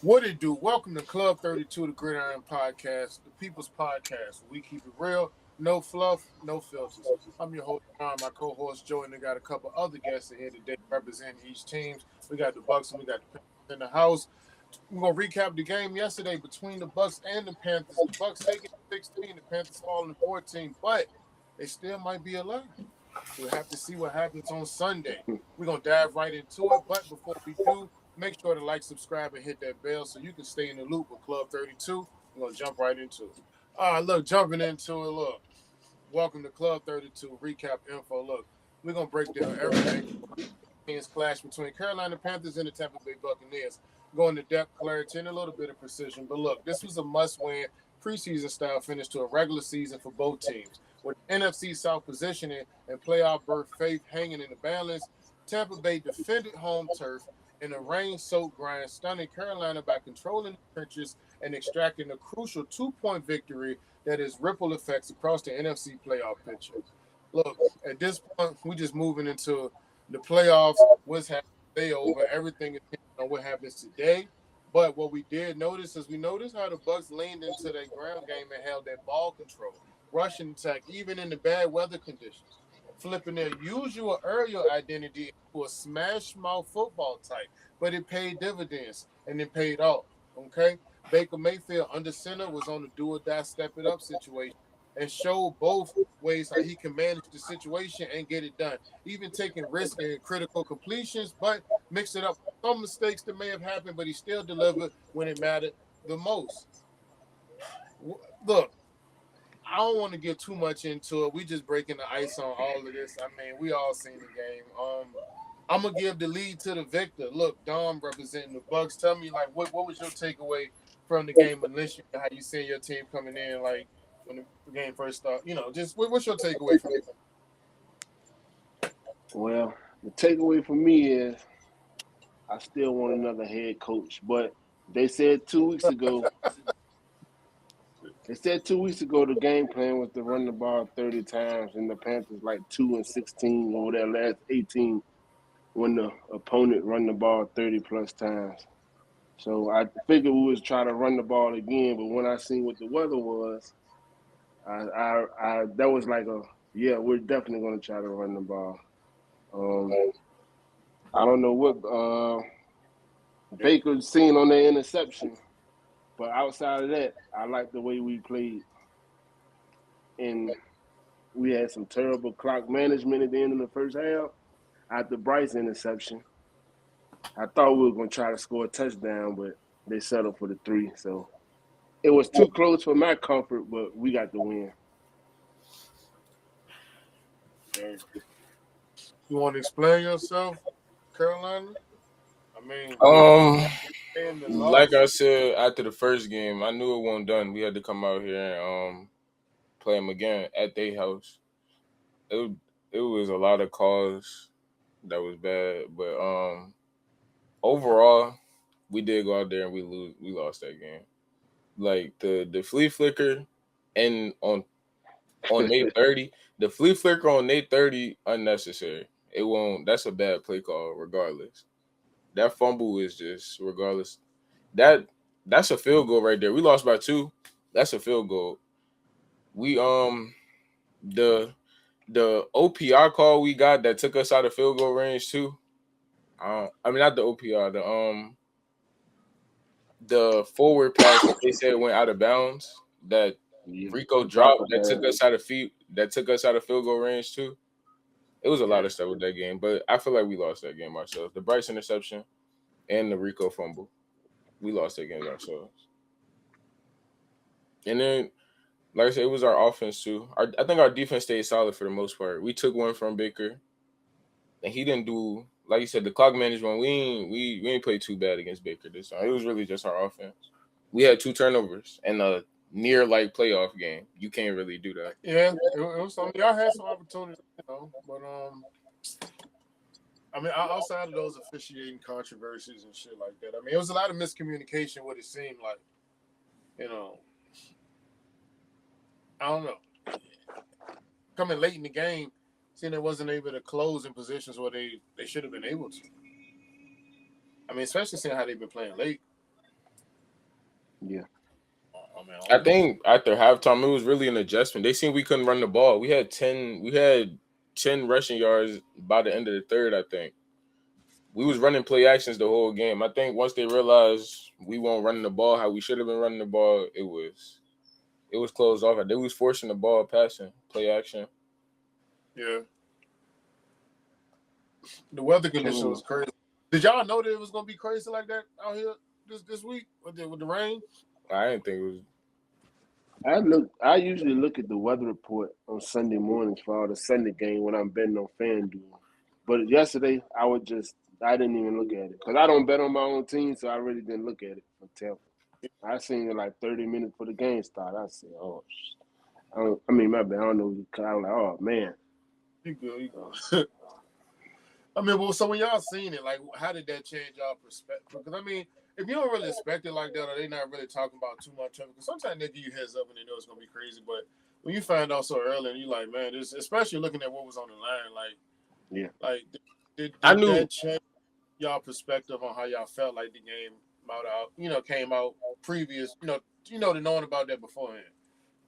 What it do? Welcome to Club 32, the Gridiron Podcast, the People's Podcast. We keep it real, no fluff, no filters. I'm your host, Ron, my co-host, Joe, and I got a couple other guests in here today representing each team. We got the Bucs and we got the Panthers in the house. We're going to recap the game yesterday between the Bucs and the Panthers. The Bucs taking 16, the Panthers falling 14, but they still might be alive. We'll have to see what happens on Sunday. We're going to dive right into it, but before we do, make sure to like, subscribe, and hit that bell so you can stay in the loop with Club 32. We're going to jump right into it. All right, look, jumping into it, look. Welcome to Club 32 Recap Info. Look, we're going to break down everything. Clash between Carolina Panthers and the Tampa Bay Buccaneers. Going to depth, clarity, and a little bit of precision. But look, this was a must-win preseason style finish to a regular season for both teams. With NFC South positioning and playoff berth faith hanging in the balance, Tampa Bay defended home turf in a rain-soaked grind, stunning Carolina by controlling the trenches and extracting a crucial 2-point victory that has ripple effects across the NFC playoff picture. Look, at this point, we're just moving into the playoffs. What's happening today over? Everything is on what happens today. But what we did notice is we noticed how the Bucs leaned into their ground game and held that ball control, rushing attack, even in the bad weather conditions, flipping their usual aerial identity into a smash mouth football type. But it paid dividends and it paid off. Okay, Baker Mayfield under center was on the do or die, step it up situation and showed both ways how he can manage the situation and get it done. Even taking risks and critical completions, but mix it up. Some mistakes that may have happened, but he still delivered when it mattered the most. Look, I don't want to get too much into it. We just breaking the ice on all of this. I mean, we all seen the game. I'm gonna give the lead to the victor. Look, Dom representing the Bucs. Tell me, like, what was your takeaway from the game, Alicia? How you see your team coming in, like when the game first started? You know, just what's your takeaway from it? Well, the takeaway for me is I still want another head coach, but they said 2 weeks ago. They said 2 weeks ago the game plan was to run the ball 30 times, and the Panthers like 2-16 over their last 18 when the opponent run the ball 30 plus times. So I figured we was try to run the ball again, but when I seen what the weather was, I that was like we're definitely gonna try to run the ball. Um, I don't know what Baker seen on their interception, but outside of that, I like the way we played. And we had some terrible clock management at the end of the first half after Bryce interception. I thought we were going to try to score a touchdown, but they settled for the 3. So it was too close for my comfort, but we got the win. You want to explain yourself, Carolina? I mean, and the Like loss. I said after the first game, I knew it wasn't done. We had to come out here and play them again at their house. It was a lot of calls that was bad, but overall, we did go out there and we lost that game. Like the flea flicker and on Nate 30, the flea flicker on Nate 30 unnecessary. It won't. That's a bad play call regardless. That fumble is just regardless. That's a field goal right there. We lost by 2. That's a field goal. We the OPR call we got that took us out of field goal range too. I mean not the OPR, the forward pass that they said went out of bounds that Rico dropped that took us out of field goal range too. It was a lot of stuff with that game, but I feel like we lost that game ourselves. The Bryce interception and the Rico fumble. We lost that game ourselves. And then, like I said, it was our offense too. I think our defense stayed solid for the most part. We took one from Baker, and he didn't do, like you said, the clock management. We ain't played too bad against Baker this time. It was really just our offense. We had 2 turnovers and a near like playoff game. You can't really do that. Yeah, it was something. Y'all had some opportunities, but I mean, outside of those officiating controversies and shit like that, I mean, it was a lot of miscommunication. What it seemed like, you know, I don't know. Coming late in the game, seeing they wasn't able to close in positions where they should have been able to. I mean, especially seeing how they've been playing late. Yeah. I think after halftime, it was really an adjustment. They seen we couldn't run the ball. We had 10 rushing yards by the end of the third, I think. We was running play actions the whole game. I think once they realized we weren't running the ball how we should have been running the ball, it was closed off. They was forcing the ball passing, play action. Yeah. The weather condition was crazy. Did y'all know that it was gonna be crazy like that out here this week with the rain? I didn't think it was. I usually look at the weather report on Sunday mornings for all the Sunday game when I'm betting on FanDuel. But yesterday I didn't even look at it because I don't bet on my own team, so I really didn't look at it for Tampa. I seen it like 30 minutes before the game started. I said, "Oh, my bad. I don't know." I was like, "Oh man." You good. I mean, well, so when y'all seen it, like, how did that change y'all perspective? Because I mean, if you don't really expect it like that, or they not really talking about too much of it, because sometimes they give you heads up and they know it's gonna be crazy. But when you find out so early, and you like, man, this, especially looking at what was on the line, like, yeah, like did that change y'all perspective on how y'all felt like the game came out previous, to knowing about that beforehand?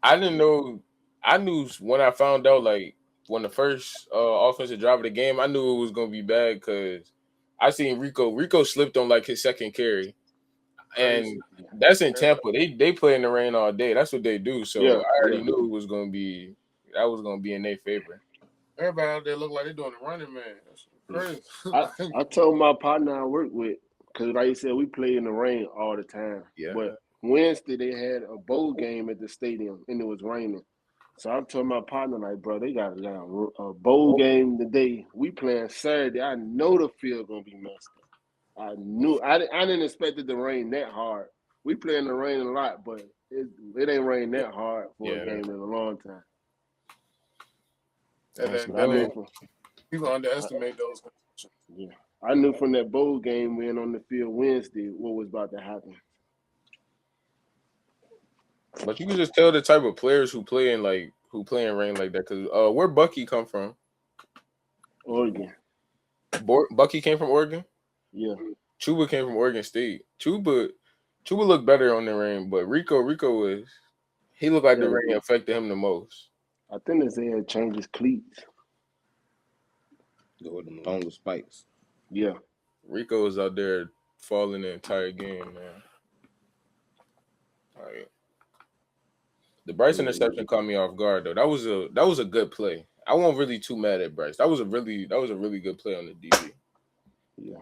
I didn't know. I knew when I found out, like when the first offensive drive of the game, I knew it was gonna be bad because I seen Rico. Rico slipped on like his second carry, and that's in Tampa. They play in the rain all day. That's what they do. So I already knew it was gonna be in their favor. Everybody out there look like they're doing the running man. That's crazy. I told my partner I work with, because like you said, we play in the rain all the time. Yeah. But Wednesday they had a bowl game at the stadium and it was raining. So I told my partner, like, bro, they got a bowl game today. We playing Saturday. I know the field gonna be messed up. I knew. I didn't expect it to rain that hard. We play in the rain a lot, but it ain't rained that hard for a game in a long time. And people underestimate those conditions. Yeah, I knew from that bowl game being on the field Wednesday what was about to happen. But you can just tell the type of players who play in rain like that. Because where Bucky come from? Oregon. Bucky came from Oregon. Yeah. Chuba came from Oregon State. Chuba looked better on the rain, but Rico he looked like the rain affected him the most. I think they said change his cleats. Go with them longer spikes. Yeah. Rico was out there falling the entire game, man. All right. The Bryce interception caught me off guard though. That was a good play. I wasn't really too mad at Bryce. That was a really good play on the DB. Yeah.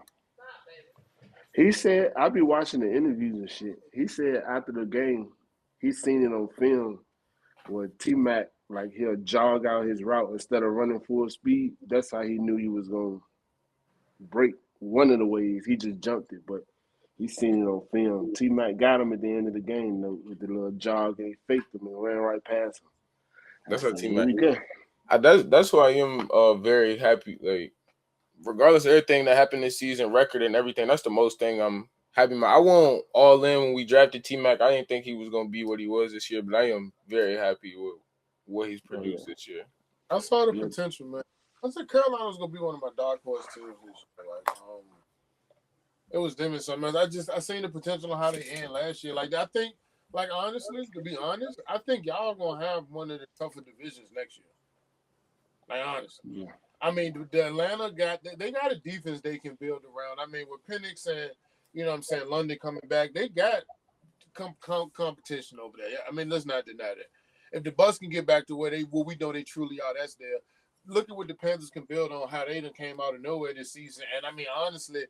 He said, I'll be watching the interviews and shit. He said after the game, he's seen it on film where T-Mac, like, he'll jog out his route instead of running full speed. That's how he knew he was going to break one of the ways. He just jumped it, but he's seen it on film. T-Mac got him at the end of the game, though, with the little jog, and he faked him and ran right past him. That's how T-Mac. Really good. That's why I am very happy. Like, regardless of everything that happened this season, record and everything, that's the most thing I'm happy about. I won't all in when we drafted T-Mac. I didn't think he was going to be what he was this year, but I am very happy with what he's produced this year. I saw the potential, man. I said Carolina was going to be one of my dark horse teams this year. Like, it was them and something else. I seen the potential of how they end last year. Like, I think, like, honestly, to be honest, I think y'all going to have one of the tougher divisions next year. Like, honestly. Yeah. I mean, the Atlanta they got a defense they can build around. I mean, with Penix and, London coming back, they got competition over there. I mean, let's not deny that. If the Bucs can get back to where we know they truly are, that's there. Look at what the Panthers can build on, how they done came out of nowhere this season. And, I mean, honestly,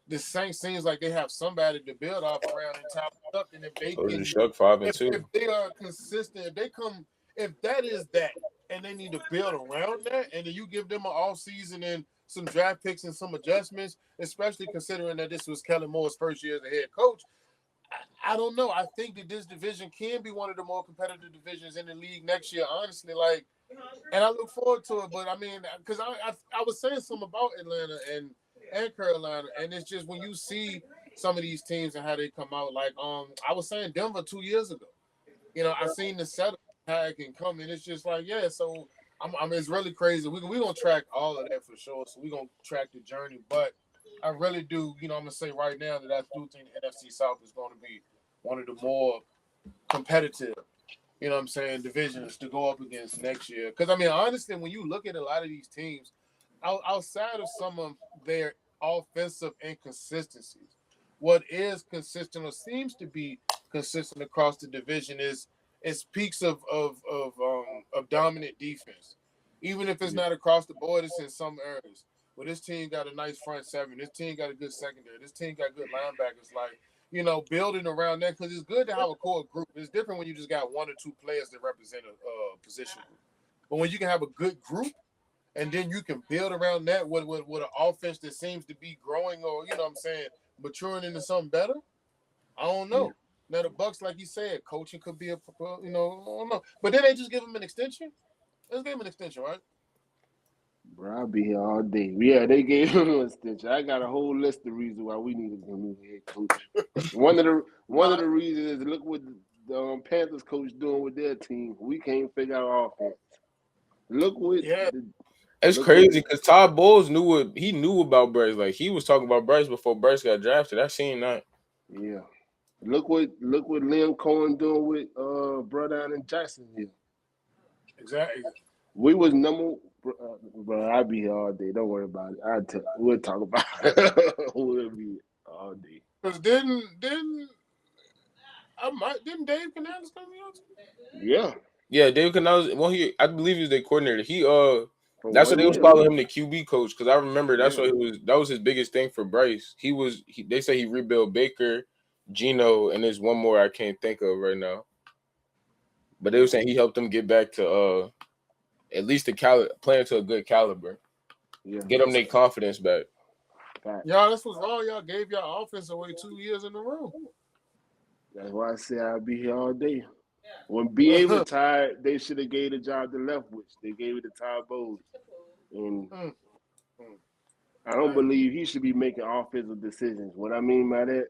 the Saints seems like they have somebody to build off around and top it up. And if they can, 5-2. If they are consistent, if that is that, and they need to build around that, and then you give them an offseason and some draft picks and some adjustments, especially considering that this was Kellen Moore's first year as a head coach. I don't know. I think that this division can be one of the more competitive divisions in the league next year, honestly. Like, and I look forward to it. But, I mean, because I was saying something about Atlanta and Carolina, and it's just when you see some of these teams and how they come out, like, I was saying Denver 2 years ago. I seen the setup. It can come in. It's just like, so it's really crazy. We're gonna track all of that for sure. So we're gonna track the journey. But I really do, I'm gonna say right now that I do think the NFC South is gonna be one of the more competitive, you know what I'm saying, divisions to go up against next year. Because, I mean, honestly, when you look at a lot of these teams, outside of some of their offensive inconsistencies, what is consistent or seems to be consistent across the division is peaks of dominant defense. Even if it's not across the board, it's in some areas. Well, this team got a nice front seven. This team got a good secondary. This team got good linebackers. Like, you know, building around that, because it's good to have a core group. It's different when you just got one or two players that represent a position group. But when you can have a good group, and then you can build around that with an offense that seems to be growing, or, you know what I'm saying, maturing into something better, I don't know. Now, the Bucs, like you said, coaching could be I don't know. But then they just give him an extension. Let's give him an extension, right? Bro, I'll be here all day. Yeah, they gave him an extension. I got a whole list of reasons why we need a new head coach. One of the reasons is look what the Panthers coach doing with their team. We can't figure out offense. Look what it's crazy because Todd Bowles knew about Bryce. Like, he was talking about Bryce before Bryce got drafted. I seen that. Yeah. Look what Liam Cohen doing with brother in Jacksonville. Exactly. We was bro, I'll be here all day. Don't worry about it. We'll talk about it. We'll be here all day. Because didn't Dave Canales come in? Yeah. Yeah, Dave Canales. Well, I believe he was their coordinator. That's what they was calling him, the QB coach. Because I remember that's what that was his biggest thing for Bryce. They say he rebuilt Baker, Geno, and there's one more I can't think of right now. But they were saying he helped them get back to at least playing to a good caliber. Yeah. Get them their confidence back. Y'all, this was wrong. Y'all gave y'all offense away 2 years in a row. That's why I say I'll be here all day. When B.A. retired, they should have gave the job to Leftwich. They gave it to Todd Bowles. And I don't believe he should be making offensive decisions. What I mean by that,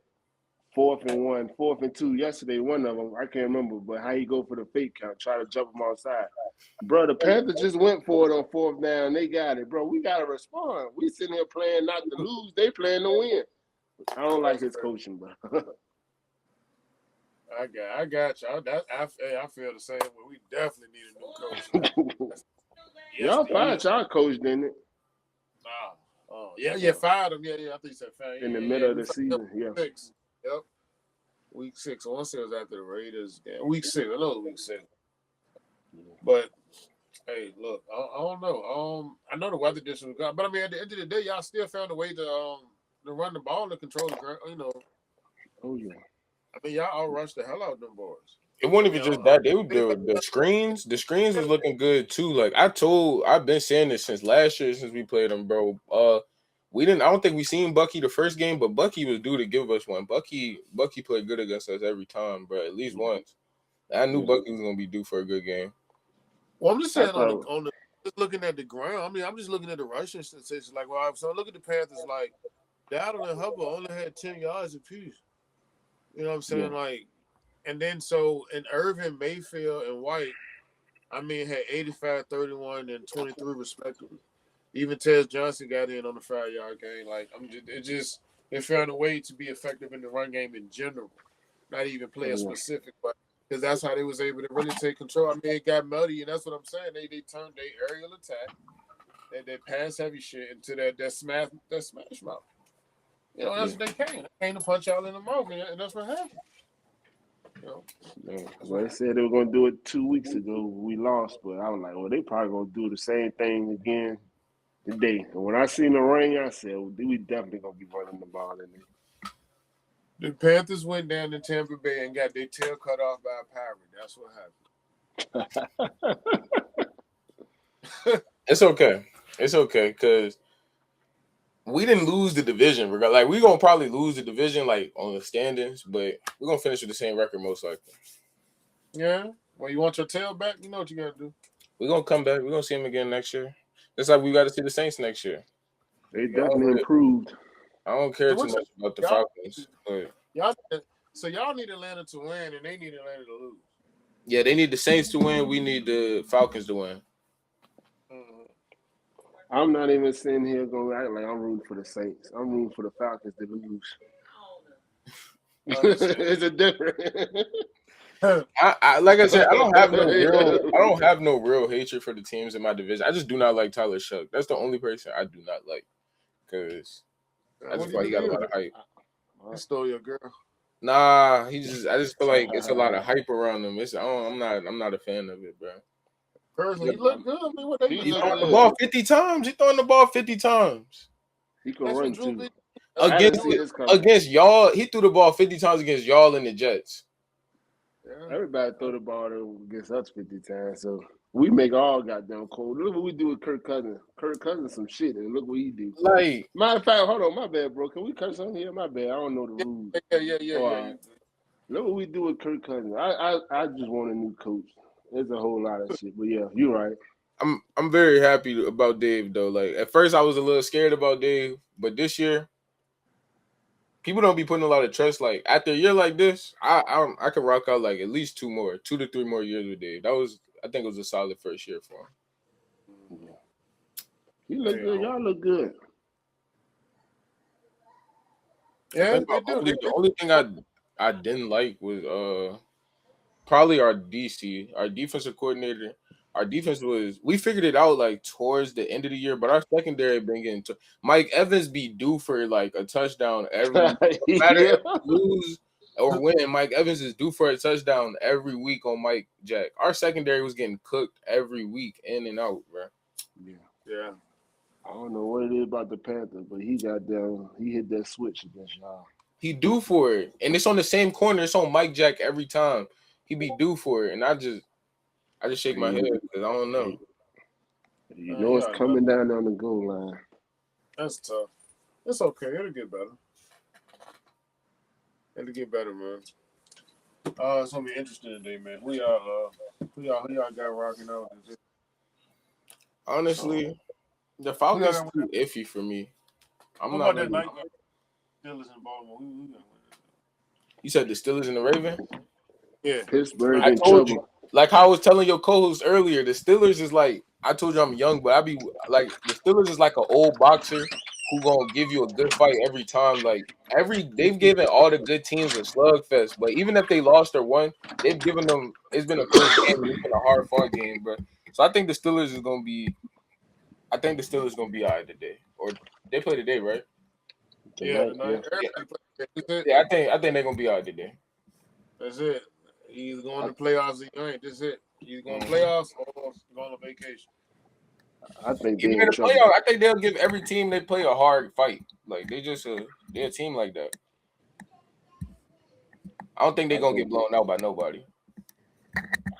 4th and 1, 4th and 2. Yesterday, one of them, I can't remember, but how he go for the fake count, try to jump him outside. Bro, the Panthers just went for it on 4th down. They got it. Bro, we got to respond. We sitting here playing not to lose. They playing to win. I don't like his coaching, bro. I got you. I feel the same way. We definitely need a new coach. Y'all fired y'all coach, didn't it? Nah. Oh, yeah, fired him. Yeah, I think he said fired. In the middle of the season, Week 6. Yep. Week 6. I want to say it was after the Raiders game. Week 6. I know it was week 6. But, hey, look, I don't know. I know the weather distance was gone. But, I mean, at the end of the day, y'all still found a way to run the ball and control the ground, you know. Oh, yeah. I mean, y'all outrushed the hell out of them boys. It wasn't even just that. They were the screens. The screens was looking good too. Like I've been saying this since last year, since we played them, bro. I don't think we seen Bucky the first game, but Bucky was due to give us one. Bucky played good against us every time, bro. At least once. I knew Bucky was gonna be due for a good game. Well, I'm just saying just looking at the ground. I mean, I'm just looking at the rushing statistics. Like, well, so look at the Panthers. Like, Dowdle and Hubbard only had 10 yards apiece. You know what I'm saying? Yeah. Like, and then in Irvin, Mayfield, and White, I mean, had 85, 31, and 23 respectively. Even Tez Johnson got in on the 5-yard game. Like, they found a way to be effective in the run game in general, not even player specific, but because that's how they was able to really take control. I mean, it got muddy, and that's what I'm saying. They turned their aerial attack, they pass heavy shit into that smash mouth. You know, that's what they came. They came to punch y'all in the mouth, and that's what happened. You know? Well, they said they were going to do it 2 weeks ago. We lost, but I was like, well, they probably going to do the same thing again today. And when I seen the rain, I said, well, we definitely going to be running the ball in there. The Panthers went down to Tampa Bay and got their tail cut off by a pirate. That's what happened. It's okay, because we didn't lose the division. Like, we're going to probably lose the division, like, on the standings, but we're going to finish with the same record most likely. Yeah? Well, you want your tail back? You know what you got to do. We're going to come back. We're going to see him again next year. Just like we got to see the Saints next year. They definitely improved. I don't care too much about the Falcons. But y'all need Atlanta to win, and they need Atlanta to lose. Yeah, they need the Saints to win. We need the Falcons to win. I'm not even sitting here going to act like I'm rooting for the Saints. I'm rooting for the Falcons to lose. It's a different. I like I said, I don't have no real hatred for the teams in my division. I just do not like Tyler Shuck. That's the only person I do not like because I just feel like he got a lot of hype. He stole your girl. Nah, I just feel like it's a lot of hype around him. I'm not a fan of it, bro. Personally, he look good. I mean, what they He's throwing the ball 50 times. He's throwing the ball 50 times. He can run too. Against y'all, he threw the ball 50 times against y'all and the Jets. Yeah. Everybody throw the ball against us 50 times, so we make all goddamn cold. Look what we do with Kirk Cousins. Kirk Cousins some shit, and look what he do. Like, matter of fact, hold on, my bad, bro. Can we curse on here? My bad. I don't know the rules. Yeah. Look what we do with Kirk Cousins. I just want a new coach. There's a whole lot of shit, but yeah, you're right. I'm very happy about Dave though. Like at first, I was a little scared about Dave, but this year, people don't be putting a lot of trust. Like after a year like this, I could rock out like at least 2 to 3 more years with Dave. I think it was a solid first year for him. Yeah. He look good. Y'all look good. Yeah, the only thing I didn't like was probably our DC, our defensive coordinator. Our defense we figured it out like towards the end of the year, but our secondary been getting Mike Evans be due for like a touchdown every no matter if we lose or win. Mike Evans is due for a touchdown every week on Mike Jack. Our secondary was getting cooked every week in and out, bro. Yeah. I don't know what it is about the Panthers, but he hit that switch against y'all. He due for it, and it's on the same corner. It's on Mike Jack every time. He be due for it, and I just shake my head because I don't know. You know it's coming down on the goal line. That's tough. It's okay. It'll get better. Man. It's gonna be interesting today, man. Who y'all got rocking out? Honestly, the Falcons too iffy for me. I'm not that night game. Steelers in Baltimore. Who gonna win? You said the Steelers and the Ravens? Yeah. Pittsburgh. I told you. Like how I was telling your co-host earlier, the Steelers is like, I told you I'm young, but I be like, the Steelers is like an old boxer who gonna give you a good fight every time. Like they've given all the good teams a slugfest, but even if they lost or won, they've given them. It's been a close game. It's been a hard fought game, bro. So I think the Steelers is gonna be. I think the Steelers gonna be all right today, or they play today, right? Yeah. I think they're gonna be all right today. That's it. He's going to playoffs. He ain't. That's it. He's going to playoffs or going on vacation. I think even in the playoffs, I think they'll give every team they play a hard fight. Like they're a team like that. I don't think they're gonna get blown out by nobody.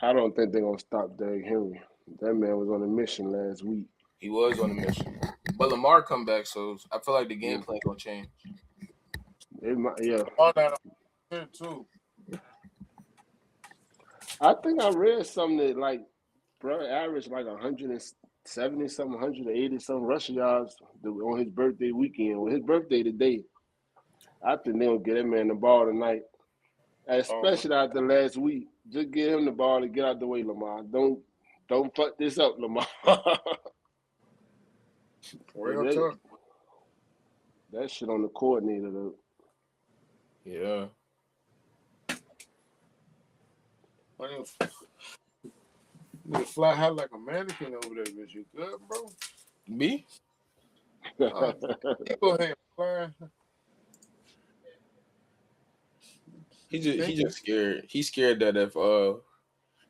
I don't think they're gonna stop Derrick Henry. That man was on a mission last week. He was on a mission, but Lamar come back, so I feel like the game plan gonna change. Too. I think I read something that like bro averaged like 170 something, 180 something rushing yards on his birthday weekend. Well, his birthday today. I think they'll get that man the ball tonight, especially after last week. Just give him the ball and get out the way, Lamar. Don't fuck this up, Lamar. That shit on the coordinator though. Yeah. You fly high like a mannequin over there, bitch. You good, bro? Me? You go ahead, fly. He just scared. He's scared that if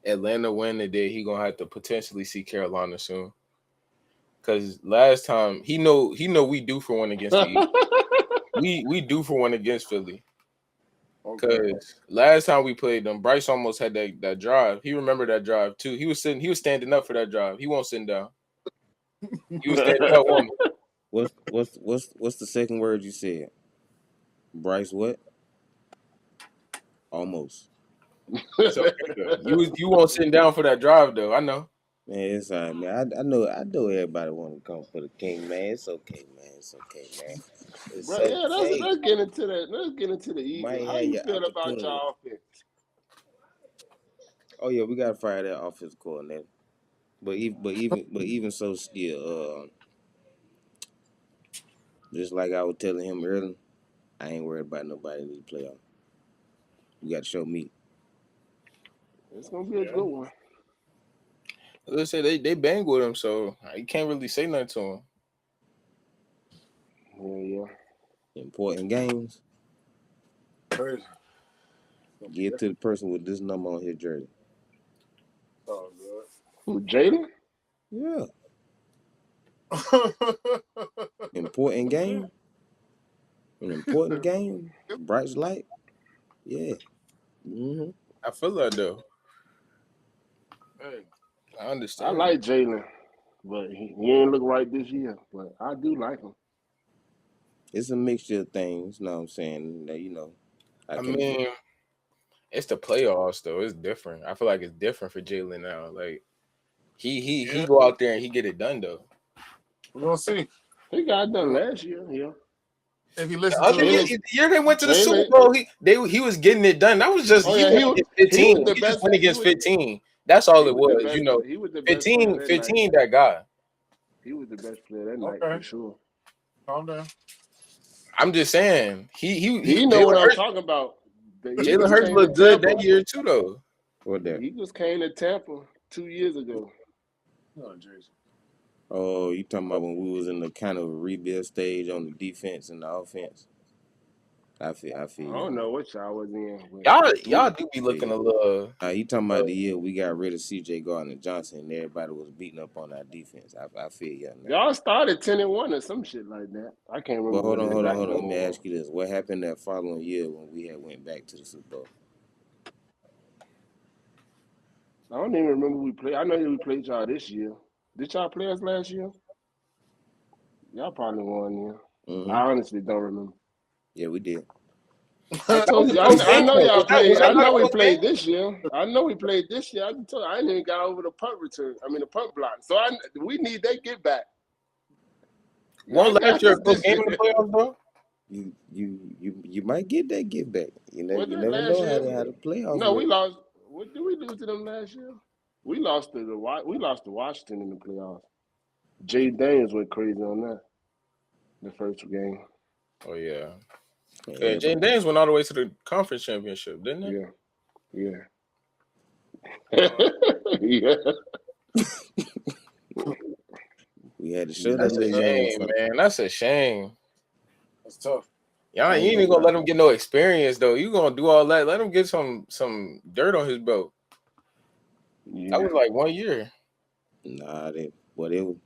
Atlanta win today, he gonna have to potentially see Carolina soon. Cause last time he know we do for one against the Eagles. we do for one against Philly. Because last time we played them, Bryce almost had that drive. He remembered that drive too. He was standing up for that drive. He won't sit down. He was standing up on it. What's the second word you said? Bryce what? Almost. So, you won't sit down for that drive though. I know. Man, it's all right, man. I know everybody want to come for the king, man. It's okay, man. It's okay, man. Bro, let's get into that. Let's get into the Eagles. How you feel about your offense? Oh yeah, we got to fire that offensive coordinator. But even so, still, just like I was telling him earlier, I ain't worried about nobody in the playoff. You got to show me. It's gonna be a good one. Let's say they bang with him, so you can't really say nothing to him. Yeah. Important games. Crazy. Give to the person with this number on his jersey. Oh, good. Who, Jalen? Yeah. Important game. An important game. Bright light. Yeah. Mm-hmm. I feel that though. Hey, I I understand. like Jalen, but he ain't look right this year. But I do like him. It's a mixture of things, you know what I'm saying? That, I mean, it's the playoffs though. It's different. I feel like it's different for Jalen now. Like he go out there and he get it done though. we're gonna see He got it done last year. Yeah. if he listens Other to year, it. the year they went to the Jalen- Super Bowl, he was getting it done. That was just Oh, he yeah, went against 15. he was the He just best- went he against was- 15. That's all it He was was. the best- You know, he was the best player 15, that 15 night. that guy. He was the best player that night Okay. for sure. Calm down. I'm just saying He know what I'm talking about. Jalen Hurts looked good that year too, though. What that? He just came to Tampa 2 years ago. Oh, Jason. Oh, you talking about when we was in the kind of rebuild stage on the defense and the offense? I feel I you. don't know what y'all was in. Y'all do be looking a little. You talking about the year we got rid of C.J. Gardner-Johnson and everybody was beating up on our defense. I feel you. Y'all started 10-1 or some shit like that. I can't remember. But hold on. exactly. Let me ask you this: what happened that following year when we had went back to the Super Bowl? I don't even remember we played. I know we played y'all this year. Did y'all play us last year? Y'all probably won, yeah. Mm-hmm. I honestly don't remember. Yeah, we did. I told you. I know y'all played. I know we Was that played this year. I know we played this year. I told you, I ain't even got over the punt return. I mean the punt block. So we need that get back. One Y'all last year got close this game in the playoffs, though. You might get that get back. You Was never that last know year? how the playoffs. No, we work. lost. What did we lose to them last year? We lost to Washington in the playoffs. Jay Daniels went crazy on that. The first game. Oh yeah. Yeah, Jane Daniels went all the way to the conference championship, didn't it? Yeah. Yeah. we had to show That's that a little young shame, man. That's a shame. That's tough. Y'all, you ain't even gonna let him get no experience though. You gonna do all that? Let him get some dirt on his belt. Yeah. That was like 1 year. Nah, it was.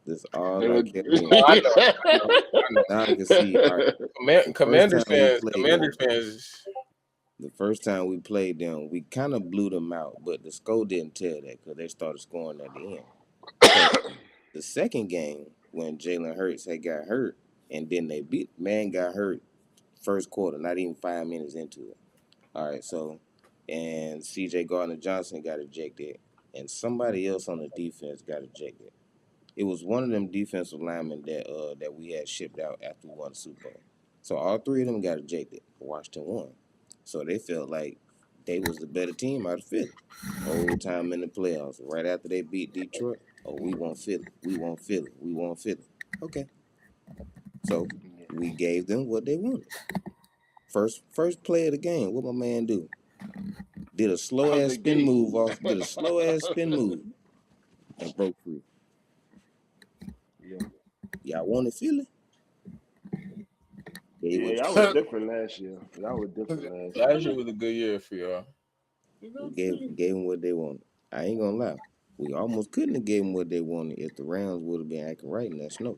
This all They I were- kept hearing. I know. Now I can see. All right, Commanders time we fans. played Commanders fans. the first time we played them, we kind of blew them out, but the score didn't tell that because they started scoring at the end. So the second game, when Jalen Hurts had got hurt, and then they beat, man got hurt first quarter, not even 5 minutes into it. All right, so, and C.J. Gardner-Johnson got ejected, and somebody else on the defense got ejected. It was one of them defensive linemen that we had shipped out after we won the Super Bowl. So all three of them got ejected. Washington won. So they felt like they was the better team out of Philly. Whole time in the playoffs. Right after they beat Detroit, we want Philly. We want Philly. We want Philly. Okay. So we gave them what they wanted. First play of the game, what my man do? Did a slow ass spin move and broke free. Yeah. Y'all wanted Philly? Yeah, y'all was different last year. Last year was a good year for y'all. We gave them what they wanted. I ain't gonna lie. We almost couldn't have gave them what they wanted if the Rams would have been acting right in that snow.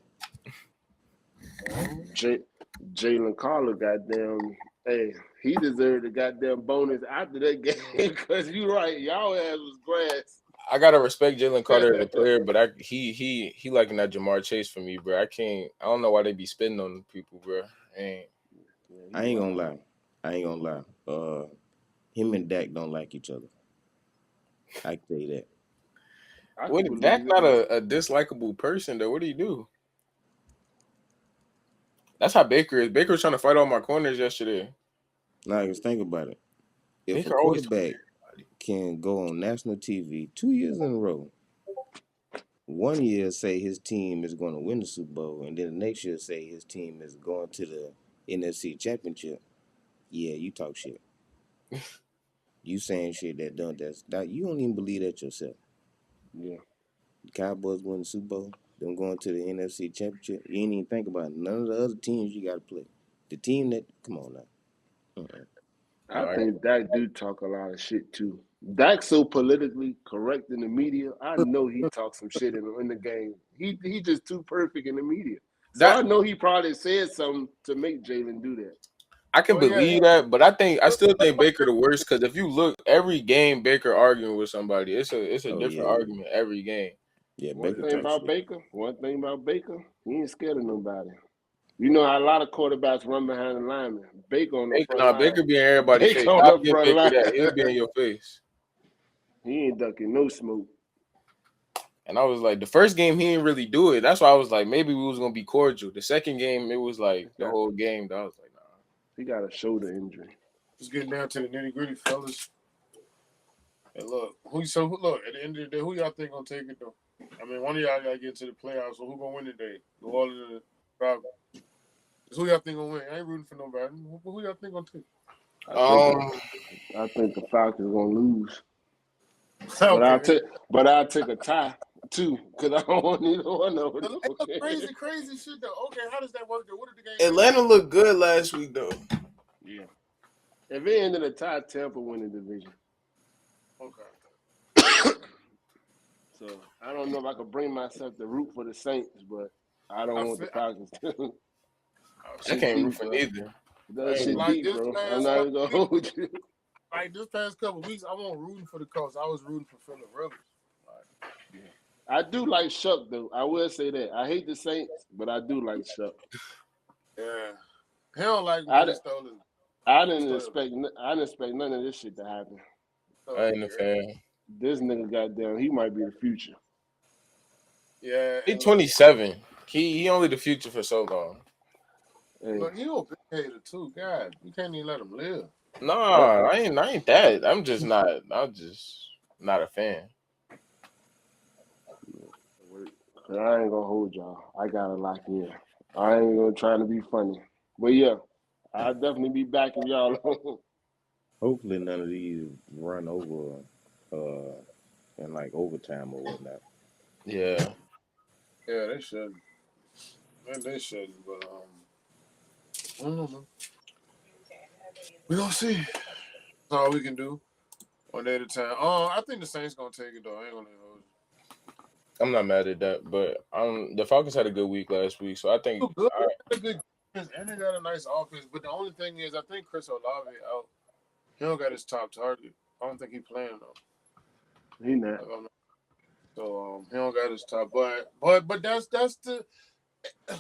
Jalen Carter, goddamn, hey, he deserved a goddamn bonus after that game because you right, y'all ass was grass. I gotta respect Jalen Carter as a player, but he liking that Jamar Chase for me, bro. I don't know why they be spitting on people, bro. I ain't gonna lie. Him and Dak don't like each other. I can tell you that. Dak's not a dislikable person though. What do you do? That's how Baker is. Baker was trying to fight all my corners yesterday. Now, just think about it. If Baker a quarterback can go on national TV 2 years in a row, 1 year say his team is going to win the Super Bowl, and then the next year say his team is going to the NFC Championship, yeah, you talk shit. You saying shit that you don't even believe that yourself. Yeah. The Cowboys win the Super Bowl, them going to the NFC Championship. You ain't even think about none of the other teams you got to play. The team that, come on now. I think Dak do talk a lot of shit too. Dak's so politically correct in the media. I know he talks some shit in the game. He just too perfect in the media. So I know he probably said something to make Jalen do that. I can believe that, but I still think Baker the worst because if you look every game, Baker arguing with somebody, it's a different argument every game. Yeah, One thing about Baker, he ain't scared of nobody. You know how a lot of quarterbacks run behind the lineman. Baker on the front line. Baker be in everybody's face. On the front line. He'll be in your face. He ain't ducking no smoke. And I was like, the first game he didn't really do it. That's why I was like, maybe we was gonna be cordial. The second game, it was like the whole game. I was like, nah. He got a shoulder injury. Just getting down to the nitty gritty, fellas. Hey, look, at the end of the day, who y'all think gonna take it though? I mean, one of y'all gotta get to the playoffs. So who gonna win today? New Orleans or the Falcons? Who y'all think gonna win? I ain't rooting for nobody. Who y'all think gonna take? I think the Falcons gonna lose. Okay. But I'll take a tie too, because I don't want neither one of them. Crazy shit though. Okay, how does that work though? What did the game? Atlanta looked good last week though. Yeah. If it ended a tie, Tampa win the division. Okay. So I don't know if I could bring myself to root for the Saints, but I don't want the Falcons to. I can't root for neither. That shit deep, bro. I'm not even gonna hold you. Like this past couple of weeks, I wasn't rooting for the Colts. I was rooting for Philip Rivers. I do like Shuck though. I will say that. I hate the Saints, but I do like Shuck. Yeah, he don't like when he stole it. I didn't expect none of this shit to happen. I ain't a fan. This nigga goddamn, he might be the future. Yeah, he's 27. He only the future for so long. Hey. But he a big hater too. God, you can't even let him live. No, I ain't that. I'm just not a fan. I ain't gonna hold y'all. I gotta lock in. I ain't gonna try to be funny. But yeah, I'll definitely be back if y'all. Hopefully none of these run over in like overtime or whatnot. Yeah. Yeah, they shouldn't. They shouldn't, but I don't know, man. We gonna see. That's all we can do. One day at a time. I think the Saints gonna take it though. I ain't gonna hold you. I'm not mad at that, but the Falcons had a good week last week, so I think they had a good defense and they got a nice offense. But the only thing is, I think Chris Olave out. He don't got his top target. I don't think he playing though. He not. So he don't got his top, but that's the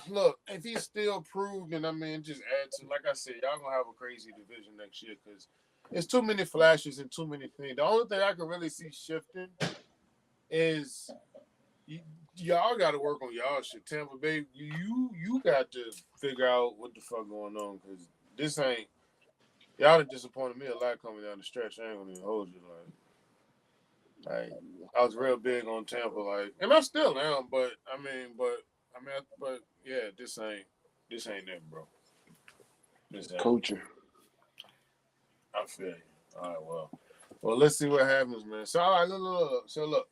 look. If he's still proven, I mean, just add to, like I said, y'all gonna have a crazy division next year because it's too many flashes and too many things. The only thing I can really see shifting is y'all got to work on y'all shit. Tampa Bay, you got to figure out what the fuck going on because this ain't. Y'all done disappointed me a lot coming down the stretch. I ain't gonna even hold you like I was real big on Tampa, like, and I still am. But yeah, this ain't it, bro. This ain't coaching. I feel you. All right, well, let's see what happens, man. So, all right, look. So, look.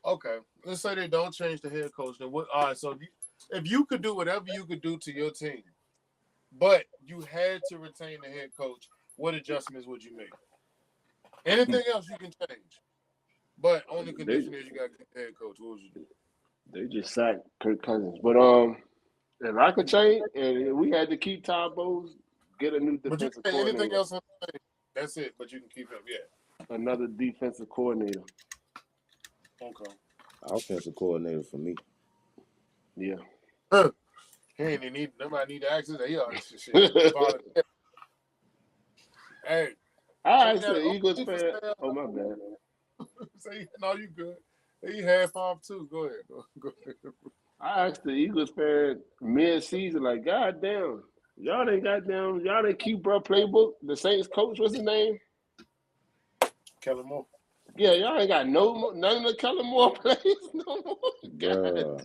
Okay, let's say they don't change the head coach. Then what? All right, so if you could do whatever you could do to your team, but you had to retain the head coach, what adjustments would you make? Anything else you can change, but only condition is you got to get the head coach. What would you do? They just sacked Kirk Cousins, but if I could change and we had to keep Todd Bowles, get a new defensive coordinator. Anything else? That's it. But you can keep him. Yeah. Another defensive coordinator. Okay. Offensive coordinator for me. Yeah. He ain't need nobody need to ask us. He already shit. Hey. I asked the Eagles fan. Oh my bad. Say no, you good. He half off too. Go ahead. Go ahead. I asked the Eagles fan mid-season, like, God damn, y'all didn't keep bro playbook. The Saints coach, what's his name? Kellen Moore. Yeah, y'all ain't got none of the Kellen Moore plays no more. God.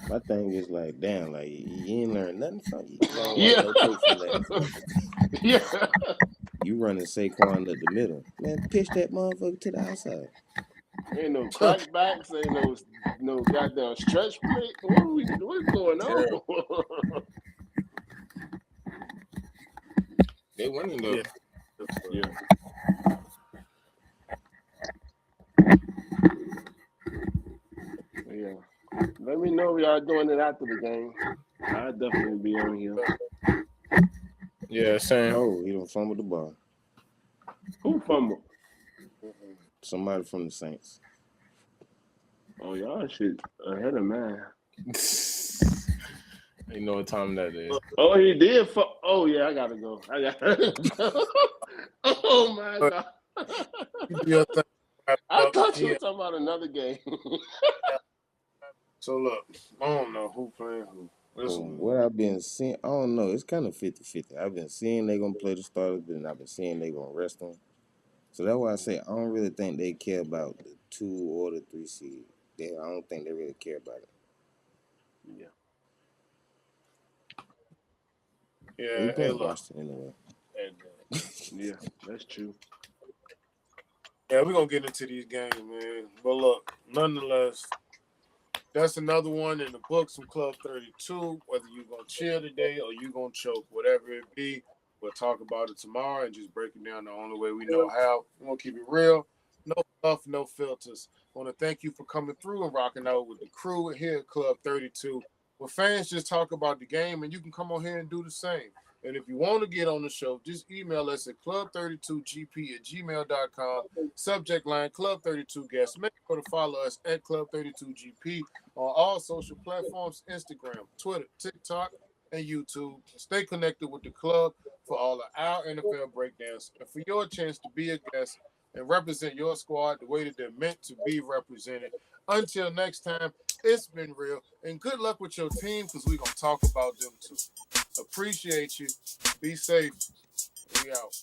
My thing is like, damn, like you ain't learned nothing from you. You ain't Yeah. watch no tape from that. Yeah. You running Saquon up the middle. Man, pitch that motherfucker to the outside. Ain't no crackbacks, ain't no goddamn stretch play. What's going on? They winning though. Yeah. Yeah. Let me know if y'all doing it after the game. I'll definitely be on here. Yeah, same. Oh, he don't fumble the ball. Who fumbled? Somebody from the Saints. Oh, y'all shit ahead of man. You know what time that is. Oh, he did. Oh, yeah, I gotta go. Oh my God. You do your thing. I thought you were talking about another game. So look, I don't know who playing who. From what I've been seeing, I don't know. It's kind of 50-50. I've been seeing they gonna play the starters, but then I've been seeing they gonna rest them. So that's why I say I don't really think they care about the 2 or the 3 seed. I don't think they really care about it. Yeah. Yeah, We playing Washington anyway. Yeah, that's true. Yeah, we're gonna get into these games, man. But look, nonetheless, that's another one in the books from Club 32. Whether you're gonna chill today or you're gonna choke, whatever it be, we'll talk about it tomorrow and just break it down the only way we know how. We're gonna keep it real. No fluff, no filters. I want to thank you for coming through and rocking out with the crew here at Club 32. Where fans just talk about the game and you can come on here and do the same. And if you want to get on the show, just email us at club32gp@gmail.com. Subject line Club 32 guests. Make sure to follow us at Club 32GP on all social platforms, Instagram, Twitter, TikTok, and YouTube. Stay connected with the club for all of our NFL breakdowns and for your chance to be a guest and represent your squad the way that they're meant to be represented. Until next time, it's been real. And good luck with your team because we're going to talk about them too. Appreciate you. Be safe. We out.